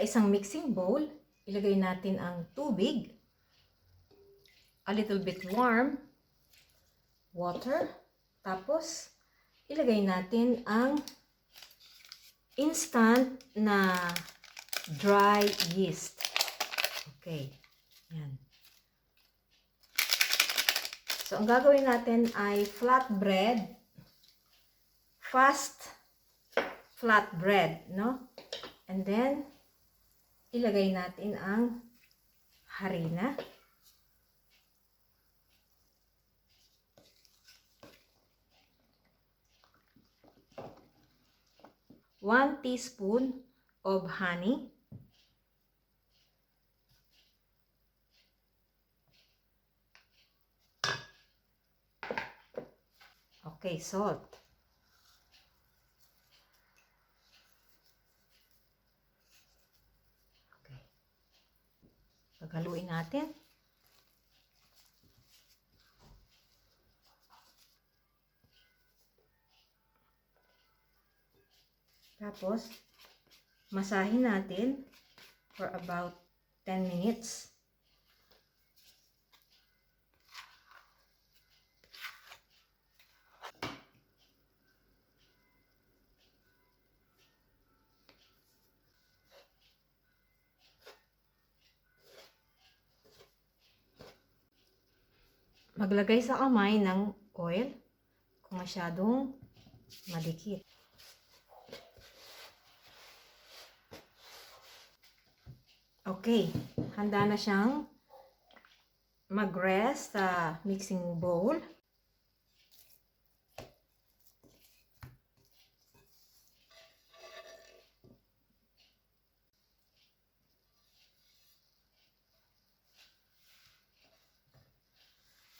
isang mixing bowl, ilagay natin ang tubig, a little bit warm water, tapos ilagay natin ang instant na dry yeast. Okay, yan. So, ang gagawin natin ay flatbread, fast flatbread, no? And then, ilagay natin ang harina. One teaspoon of honey. Okay, salt. Okay. Paghaluin natin. Tapos, masahin natin for about 10 minutes. Maglagay sa kamay ng oil kung masyadong madikit. Okay, handa na siyang mag-rest sa mixing bowl.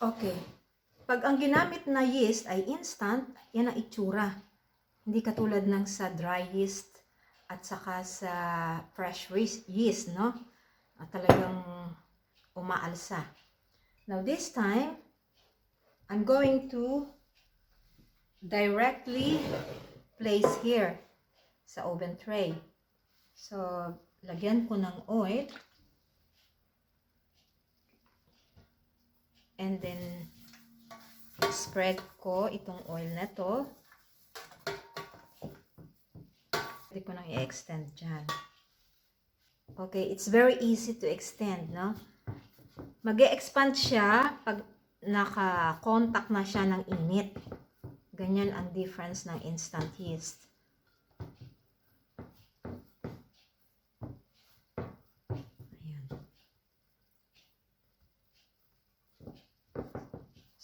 Okay, pag ang ginamit na yeast ay instant, yan ang itsura. Hindi katulad ng sa dry yeast at saka sa fresh yeast, no? At talagang umaalsa. Now this time, I'm going to directly place here sa oven tray. So, lagyan ko ng oil. And then, spread ko itong oil na to. Pwede ko nang i-extend dyan. Okay, it's very easy to extend, no? Mag-e-expand siya pag naka-contact na siya ng init. Ganyan ang difference ng instant yeast.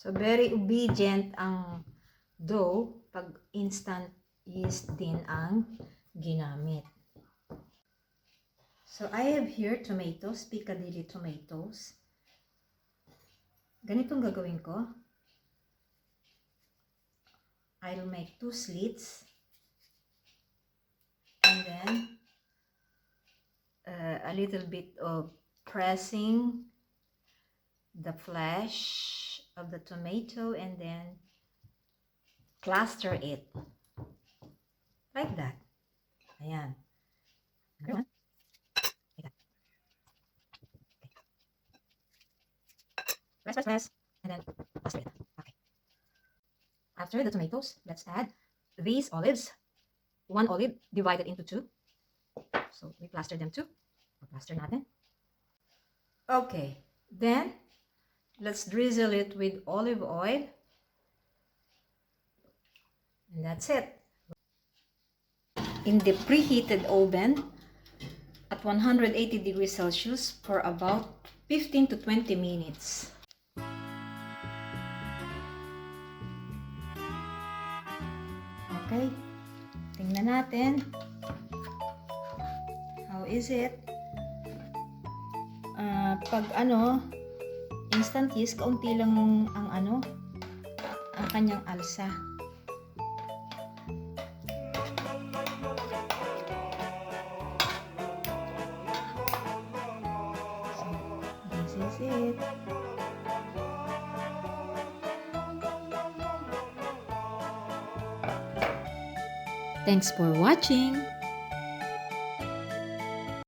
So, very obedient ang dough pag instant yeast din ang ginamit. So, I have here tomatoes, Piccadilly tomatoes. Ganitong gagawin ko. I'll make 2 slits. And then, a little bit of pressing the flesh of the tomato and then cluster it like that. Ayan. Like that. Okay. Press, and then cluster it. Okay. After the tomatoes, let's add these olives. 1 olive divided into 2. So we plaster them too. Plaster natin. Okay. Then let's drizzle it with olive oil. And that's it. In the preheated oven at 180 degrees Celsius for about 15 to 20 minutes. Okay. Tingnan natin. How is it? Pag instant yeast, kaunti lang ang ang kanyang alsa. So, this is it. Thanks for watching.